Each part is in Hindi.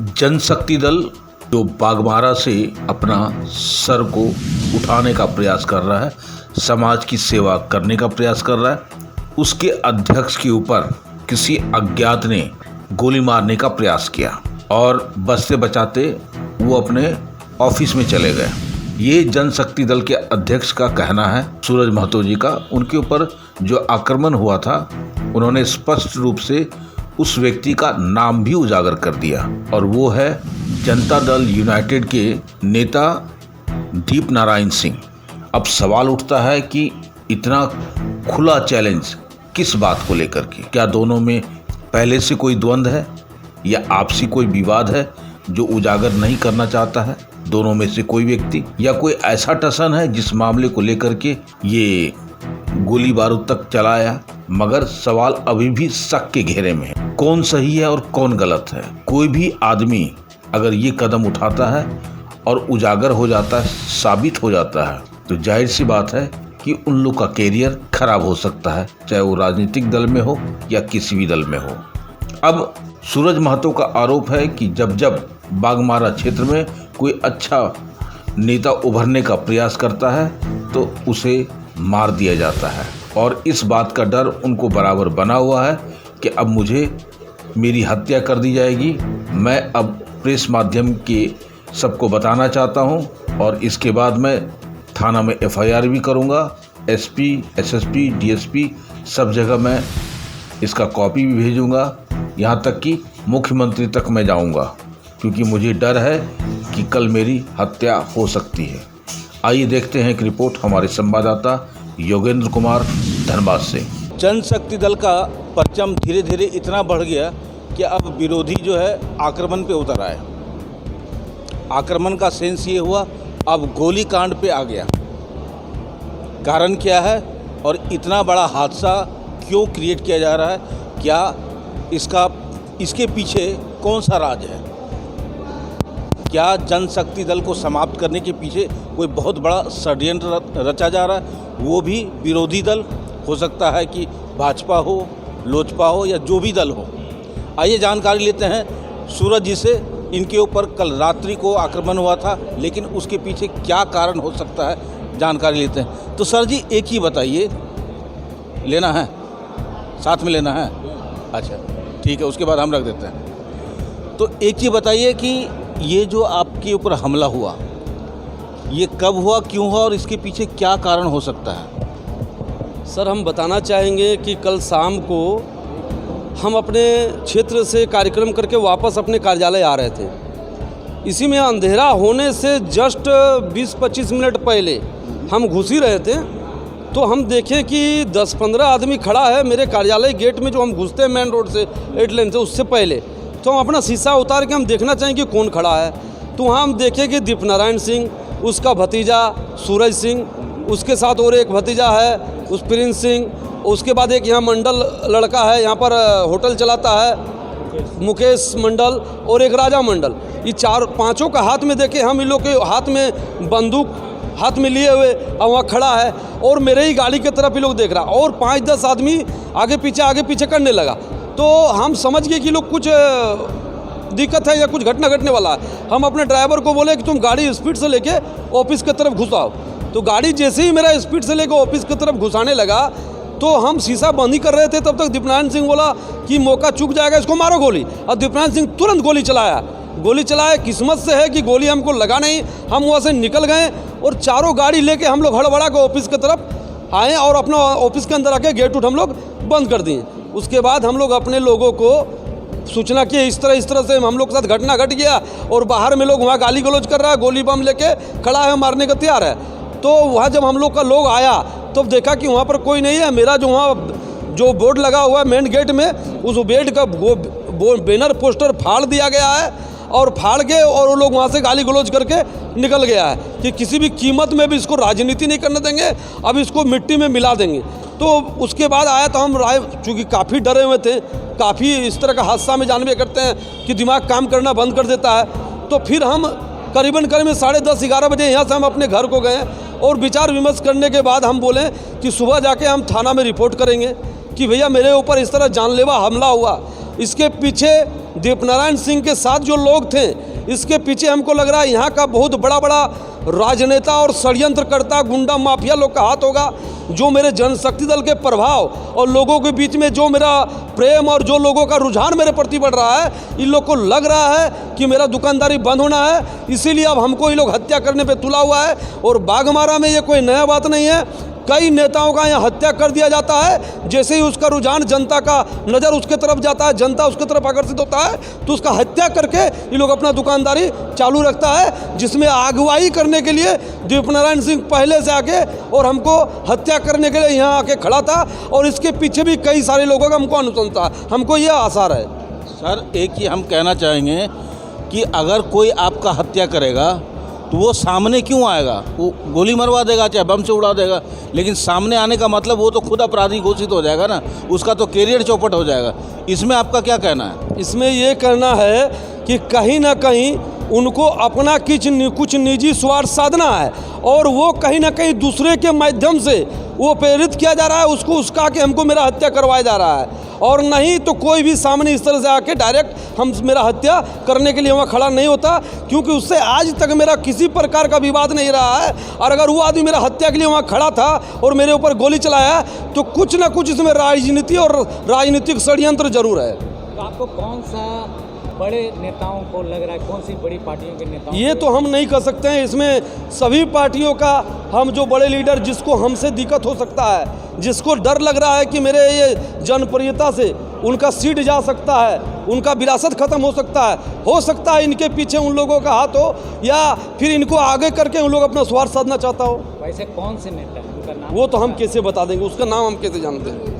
जनशक्ति दल जो बाघमारा से अपना सर को उठाने का प्रयास कर रहा है, समाज की सेवा करने का प्रयास कर रहा है, उसके अध्यक्ष के ऊपर किसी अज्ञात ने गोली मारने का प्रयास किया और बचते बचाते वो अपने ऑफिस में चले गए। ये जनशक्ति दल के अध्यक्ष का कहना है, सूरज महतो जी का। उनके ऊपर जो आक्रमण हुआ था, उन्होंने स्पष्ट रूप से उस व्यक्ति का नाम भी उजागर कर दिया और वो है जनता दल यूनाइटेड के नेता दीप नारायण सिंह। अब सवाल उठता है कि इतना खुला चैलेंज किस बात को लेकर के? क्या दोनों में पहले से कोई द्वंद्व है या आपसी कोई विवाद है जो उजागर नहीं करना चाहता है दोनों में से कोई व्यक्ति, या कोई ऐसा टसन है जिस मामले को लेकर के ये गोली बारूद तक चलाया? मगर सवाल अभी भी शक के घेरे में है। कौन सही है और कौन गलत है? कोई भी आदमी अगर ये कदम उठाता है और उजागर हो जाता है, साबित हो जाता है, तो जाहिर सी बात है कि उन लोग का कैरियर खराब हो सकता है, चाहे वो राजनीतिक दल में हो या किसी भी दल में हो। अब सूरज महतो का आरोप है कि जब जब बाघमारा क्षेत्र में कोई अच्छा नेता उभरने का प्रयास करता है तो उसे मार दिया जाता है और इस बात का डर उनको बराबर बना हुआ है कि अब मुझे मेरी हत्या कर दी जाएगी। मैं अब प्रेस माध्यम के सबको बताना चाहता हूं और इसके बाद मैं थाना में FIR भी करूंगा। SP, SSP, DSP सब जगह मैं इसका कॉपी भी भेजूंगा, यहाँ तक कि मुख्यमंत्री तक मैं जाऊंगा, क्योंकि मुझे डर है कि कल मेरी हत्या हो सकती है। आइए देखते हैं एक रिपोर्ट हमारे संवाददाता योगेंद्र कुमार धनबाद से। जनशक्ति दल का परचम धीरे धीरे इतना बढ़ गया कि अब विरोधी जो है आक्रमण पे उतर आए। आक्रमण का सेंस ये हुआ, अब गोली कांड पे आ गया। कारण क्या है और इतना बड़ा हादसा क्यों क्रिएट किया जा रहा है? क्या इसके पीछे कौन सा राज है? क्या जनशक्ति दल को समाप्त करने के पीछे कोई बहुत बड़ा षड्यंत्र रचा जा रहा है? वो भी विरोधी दल हो सकता है कि भाजपा हो, लोजपा हो या जो भी दल हो। आइए जानकारी लेते हैं सूरज जी से। इनके ऊपर कल रात्रि को आक्रमण हुआ था, लेकिन उसके पीछे क्या कारण हो सकता है, जानकारी लेते हैं। तो सर जी एक ही बताइए, लेना है साथ में लेना है? अच्छा ठीक है, उसके बाद हम रख देते हैं। तो एक ही बताइए कि ये जो आपके ऊपर हमला हुआ, ये कब हुआ, क्यों हुआ और इसके पीछे क्या कारण हो सकता है? सर हम बताना चाहेंगे कि कल शाम को हम अपने क्षेत्र से कार्यक्रम करके वापस अपने कार्यालय आ रहे थे। इसी में अंधेरा होने से जस्ट 20-25 मिनट पहले हम घुस ही रहे थे, तो हम देखें कि 10-15 आदमी खड़ा है मेरे कार्यालय गेट में। जो हम घुसते हैं मेन रोड से 8 लेन से, उससे पहले तो हम अपना शीशा उतार के हम देखना चाहेंगे कौन खड़ा है। तो वहाँ हम देखें कि दीप नारायण सिंह, उसका भतीजा सूरज सिंह, उसके साथ और एक भतीजा है उस प्रिंस सिंह, उसके बाद एक यहाँ मंडल लड़का है, यहाँ पर होटल चलाता है मुकेश मंडल, और एक राजा मंडल। ये 4-5 का हाथ में देखे हम, इन लोग के हाथ में बंदूक हाथ में लिए हुए वहाँ खड़ा है और मेरे ही गाड़ी की तरफ ये लोग देख रहा, और 5-10 आदमी आगे पीछे करने लगा। तो हम समझ गए कि लोग कुछ दिक्कत है या कुछ घटना घटने वाला है। हम अपने ड्राइवर को बोले कि तुम गाड़ी स्पीड से लेके ऑफिस की तरफ घुसाओ। तो गाड़ी जैसे ही मेरा स्पीड से लेके ऑफिस की तरफ घुसाने लगा, तो हम शीशा बंद ही कर रहे थे, तब तक दीपनारायण सिंह बोला कि मौका चूक जाएगा, इसको मारो गोली। और दीपनारायण सिंह तुरंत गोली चलाया। किस्मत से है कि गोली हमको लगा नहीं, हम वहाँ से निकल गए और चारों गाड़ी लेके हम लोग हड़बड़ा के ऑफिस की तरफ आए और अपना ऑफिस के अंदर आके गेट हम लोग बंद कर दिए। उसके बाद हम लोग अपने लोगों को सूचना की इस तरह से हम लोग के साथ घटना घट गया और बाहर में लोग वहाँ गाली गलौज कर रहा है, गोली बम लेके खड़ा है, मारने का तैयार है। तो वहाँ जब हम लोग का लोग आया तो देखा कि वहाँ पर कोई नहीं है। मेरा जो वहाँ जो बोर्ड लगा हुआ है मेन गेट में, उस बेड का बैनर पोस्टर फाड़ दिया गया है और फाड़ के और वो लोग वहाँ से गाली गलौज करके निकल गया है कि किसी भी कीमत में भी इसको राजनीति नहीं करने देंगे, अब इसको मिट्टी में मिला देंगे। तो उसके बाद आया तो हम चूँकि काफ़ी डरे हुए थे, काफ़ी इस तरह का हादसा में जानबे करते हैं कि दिमाग काम करना बंद कर देता है। तो फिर हम करीबन 10:30-11 बजे यहाँ से हम अपने घर को गए और विचार विमर्श करने के बाद हम बोले कि सुबह जाके हम थाना में रिपोर्ट करेंगे कि भैया मेरे ऊपर इस तरह जानलेवा हमला हुआ इसके पीछे दीपनारायण सिंह के साथ जो लोग थे, इसके पीछे हमको लग रहा है यहाँ का बहुत बड़ा बड़ा राजनेता और षड्यंत्रकर्ता गुंडा माफिया लोग का हाथ होगा। जो मेरे जनशक्ति दल के प्रभाव और लोगों के बीच में जो मेरा प्रेम और जो लोगों का रुझान मेरे प्रति बढ़ रहा है, इन लोग को लग रहा है कि मेरा दुकानदारी बंद होना है, इसीलिए अब हमको ये लोग हत्या करने पे तुला हुआ है। और बाघमारा में ये कोई नया बात नहीं है, कई नेताओं का यहाँ हत्या कर दिया जाता है। जैसे ही उसका रुझान, जनता का नज़र उसके तरफ जाता है, जनता उसके तरफ आकर्षित होता है, तो उसका हत्या करके ये लोग अपना दुकानदारी चालू रखता है, जिसमें अगुवाई करने के लिए दीपनारायण सिंह पहले से आके और हमको हत्या करने के लिए यहाँ आके खड़ा था। और इसके पीछे भी कई सारे लोगों का हमको अनुसंधान, हमको ये आसार है। सर, एक ही हम कहना चाहेंगे कि अगर कोई आपका हत्या करेगा तो वो सामने क्यों आएगा? वो गोली मरवा देगा, चाहे बम से उड़ा देगा, लेकिन सामने आने का मतलब वो तो खुद अपराधी घोषित हो जाएगा ना, उसका तो कैरियर चौपट हो जाएगा। इसमें आपका क्या कहना है? इसमें ये कहना है कि कहीं ना कहीं उनको अपना कुछ निजी स्वार्थ साधना है, और वो कहीं ना कहीं दूसरे के माध्यम से वो प्रेरित किया जा रहा है, उसको उसका कि हमको मेरा हत्या करवाया जा रहा है। और नहीं तो कोई भी सामने इस तरह से आके डायरेक्ट हम मेरा हत्या करने के लिए वहाँ खड़ा नहीं होता, क्योंकि उससे आज तक मेरा किसी प्रकार का विवाद नहीं रहा है। और अगर वो आदमी मेरा हत्या के लिए वहाँ खड़ा था और मेरे ऊपर गोली चलाया, तो कुछ ना कुछ इसमें राजनीति और राजनीतिक षड्यंत्र जरूर है। तो आपको कौन सा बड़े नेताओं को लग रहा है, कौन सी बड़ी पार्टियों के नेताओं? ये तो हम नहीं कर सकते हैं, इसमें सभी पार्टियों का हम जो बड़े लीडर, जिसको हमसे दिक्कत हो सकता है, जिसको डर लग रहा है कि मेरे ये जनप्रियता से उनका सीट जा सकता है, उनका विरासत खत्म हो सकता है इनके पीछे उन लोगों का हाथ हो, या फिर इनको आगे करके उन लोग अपना स्वार्थ साधना चाहता हो। वैसे कौन से नेता है, उनका नाम? वो तो हम कैसे बता देंगे, उसका नाम हम कैसे जानते हैं?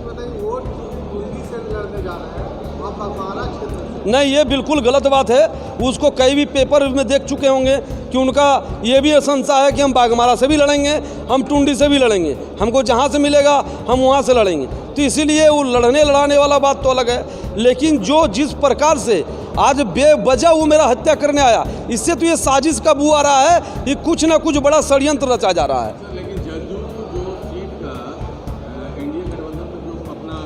नहीं, ये बिल्कुल गलत बात है। उसको कई भी पेपर में देख चुके होंगे कि उनका ये भी संशय है कि हम बाघमारा से भी लड़ेंगे, हम टुंडी से भी लड़ेंगे, हमको जहाँ से मिलेगा हम वहाँ से लड़ेंगे। तो इसीलिए वो लड़ाने वाला बात तो अलग है, लेकिन जो जिस प्रकार से आज बेवजह वो मेरा हत्या करने आया, इससे तो ये साजिश का बू आ रहा है कि कुछ ना कुछ बड़ा षड्यंत्र रचा जा रहा है। लेकिन जदयू जो सीट का एनडीए गठबंधन में जो अपना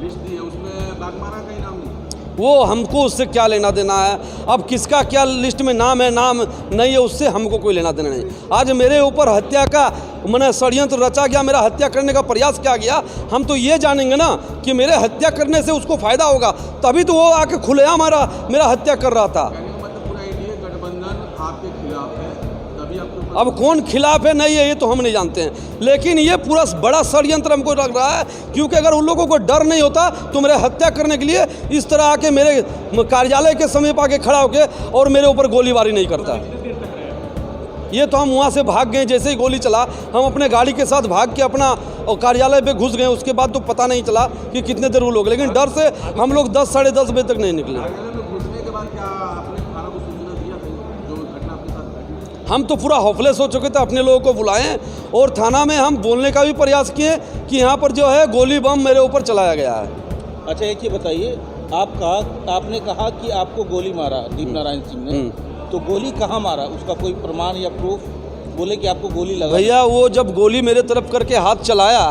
लिस्ट दी है, उसमें बाघमारा का ही नाम नहीं। वो हमको उससे क्या लेना देना है? अब किसका क्या लिस्ट में नाम है, नाम नहीं है, उससे हमको कोई लेना देना नहीं। आज मेरे ऊपर हत्या का मैंने षड्यंत्र रचा गया, मेरा हत्या करने का प्रयास किया गया, हम तो ये जानेंगे ना कि मेरे हत्या करने से उसको फायदा होगा, तभी तो वो आके खुलेआम मेरा हत्या कर रहा था। मतलब पूरा एनडीए गठबंधन आपके खिलाफ है, तभी आपको अब कौन खिलाफ है नहीं है ये तो हम नहीं जानते हैं, लेकिन ये पूरा बड़ा षड्यंत्र हमको लग रहा है, क्योंकि अगर उन लोगों को डर नहीं होता तो मेरे हत्या करने के लिए इस तरह आके मेरे कार्यालय के समीप आके खड़ा होके और मेरे ऊपर गोलीबारी नहीं करता। ये तो हम वहाँ से भाग गए, जैसे ही गोली चला हम अपने गाड़ी के साथ भाग के अपना कार्यालय पे घुस गए। उसके बाद तो पता नहीं चला कि कितने देर वो लोग, लेकिन डर से हम लोग 10 साढ़े 10 बजे तक नहीं निकले। कार्यालय में घुसने के बाद क्या आपने थाना को सूचना दिया था जो घटना आपके साथ घटी? हम तो पूरा हौफलेस हो चुके थे, अपने लोगों को बुलाएं और थाना में हम बोलने का भी प्रयास किए कि यहाँ पर जो है गोली बम मेरे ऊपर चलाया गया है। अच्छा, एक ही बताइए, आपने कहा कि आपको गोली मारा दीपनारायण सिंह ने, तो गोली कहाँ मारा? उसका कोई प्रमाण या प्रूफ? बोले कि आपको गोली लगा। भैया वो जब गोली मेरे तरफ करके हाथ चलाया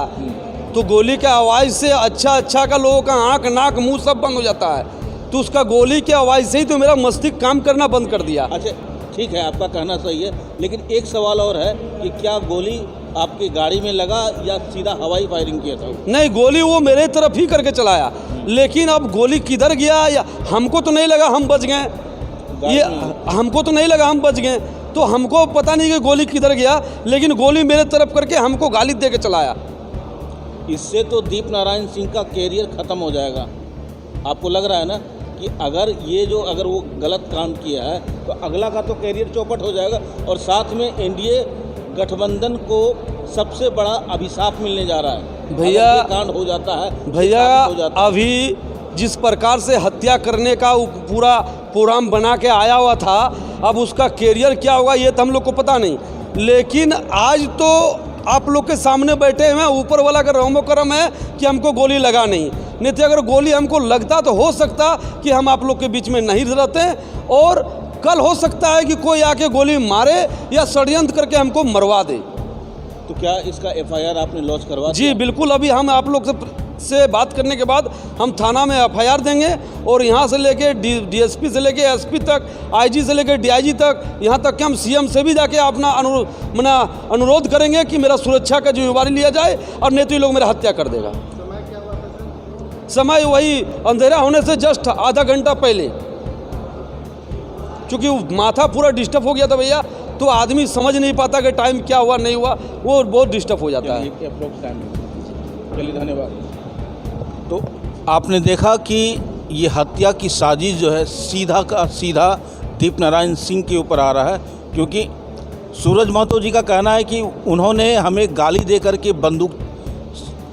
तो गोली के आवाज़ से अच्छा का लोगों का आँख नाक मुंह सब बंद हो जाता है, तो उसका गोली के आवाज़ से ही तो मेरा मस्तिष्क काम करना बंद कर दिया। अच्छा ठीक है, आपका कहना सही है, लेकिन एक सवाल और है कि क्या गोली आपकी गाड़ी में लगा या सीधा हवाई फायरिंग किया था? नहीं, गोली वो मेरे तरफ ही करके चलाया, लेकिन अब गोली किधर गया या हमको तो नहीं लगा हम बच गए, ये हमको तो नहीं लगा हम बच गए, तो हमको पता नहीं कि गोली किधर गया, लेकिन गोली मेरे तरफ करके हमको गाली दे के चलाया। इससे तो दीपनारायण सिंह का कैरियर ख़त्म हो जाएगा। आपको लग रहा है ना कि अगर वो गलत काम किया है तो अगला का तो कैरियर चौपट हो जाएगा, और साथ में एनडीए गठबंधन को सबसे बड़ा अभिशाप मिलने जा रहा है। भैया कांड हो जाता है भैया, अभी जिस प्रकार से हत्या करने का पूरा प्रोग्राम बना के आया हुआ था, अब उसका कैरियर क्या होगा ये तो हम लोग को पता नहीं, लेकिन आज तो आप लोग के सामने बैठे हैं, ऊपर वाला का रहमो करम है कि हमको गोली लगा नहीं तो अगर गोली हमको लगता तो हो सकता कि हम आप लोग के बीच में नहीं रहते, और कल हो सकता है कि कोई आके गोली मारे या षड्यंत्र करके हमको मरवा दे। तो क्या इसका एफआईआर आपने लॉन्च करवा जी बिल्कुल, अभी हम आप लोग से से बात करने के बाद हम थाना में एफआईआर देंगे और यहाँ से लेके डीएसपी से लेके एसपी तक, आईजी से लेके डीआईजी तक, यहाँ तक कि हम सीएम से भी जाके अपना अनुरोध करेंगे कि मेरा सुरक्षा का जिम्मेवारी लिया जाए और नहीं तो ये लोग मेरा हत्या कर देगा। समय वही अंधेरा होने से जस्ट आधा घंटा पहले, क्योंकि माथा पूरा डिस्टर्ब हो गया था भैया, तो आदमी समझ नहीं पाता कि टाइम क्या हुआ नहीं हुआ, वो बहुत डिस्टर्ब हो जाता है। चलिए धन्यवाद। तो आपने देखा कि ये हत्या की साजिश जो है सीधा का सीधा दीप नारायण सिंह के ऊपर आ रहा है, क्योंकि सूरज महतो जी का कहना है कि उन्होंने हमें गाली दे करके बंदूक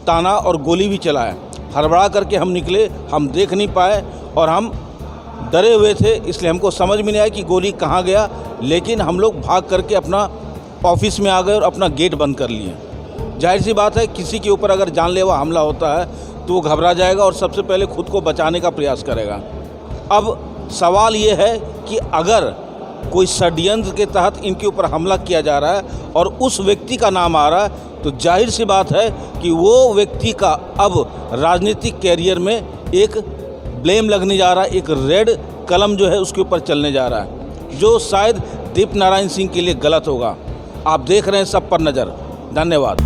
ताना और गोली भी चलाया। हड़बड़ा करके हम निकले, हम देख नहीं पाए और हम डरे हुए थे, इसलिए हमको समझ में नहीं आया कि गोली कहाँ गया, लेकिन हम लोग भाग करके अपना ऑफिस में आ गए और अपना गेट बंद कर लिए। जाहिर सी बात है, किसी के ऊपर अगर जानलेवा हमला होता है तो वो घबरा जाएगा और सबसे पहले खुद को बचाने का प्रयास करेगा। अब सवाल ये है कि अगर कोई षड्यंत्र के तहत इनके ऊपर हमला किया जा रहा है और उस व्यक्ति का नाम आ रहा है, तो जाहिर सी बात है कि वो व्यक्ति का अब राजनीतिक कैरियर में एक ब्लेम लगने जा रहा है, एक रेड कलम जो है उसके ऊपर चलने जा रहा है, जो शायद दीप नारायण सिंह के लिए गलत होगा। आप देख रहे हैं सब पर नज़र। धन्यवाद।